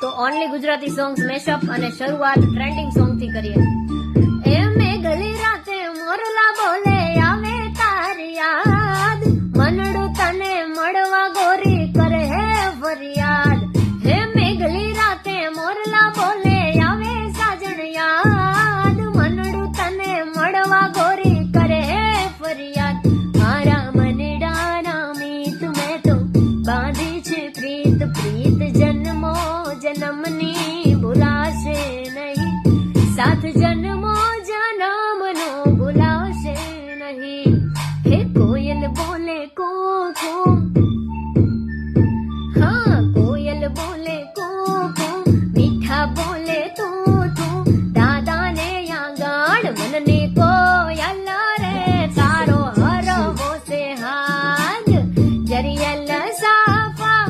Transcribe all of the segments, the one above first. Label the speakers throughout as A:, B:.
A: તો only Gujarati songs મેશઅપ અને શરૂઆત ટ્રેન્ડિંગ સોંગ થી કરીએ. એ મેઘલી રાતે મોરલા બોલે આવે તારી યાદ, મનડું તને મળવા ગોરી કરે હે ફરિયાદ. હે મેઘલી રાતે મોરલા બોલે આવે સાજણ યાદ, મનડું તને મળવા ગોરી કરે હે ફરિયાદ. મારા મનડાના મીત મેં તો બાંધી છે પ્રીત, પ્રીત જન્મો જન્મની ભૂલાશે નહીં, સાથ જન્મો જન્મનો ભૂલાશે નહીં. હે કોયલ બોલે કૂકુ, હા કોયલ બોલે કૂકુ, મીઠા બોલે તું તું, દાદાને આંગણ મનને કોયલ રે, તારો હરવો છે હાજ જરિયલ સાફા,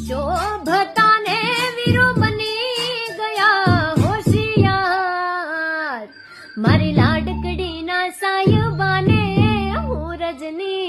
A: શોભતાને વીરો બની ગયા હોશિયાર. મારી લાડકડીના સાયબાને હું રજની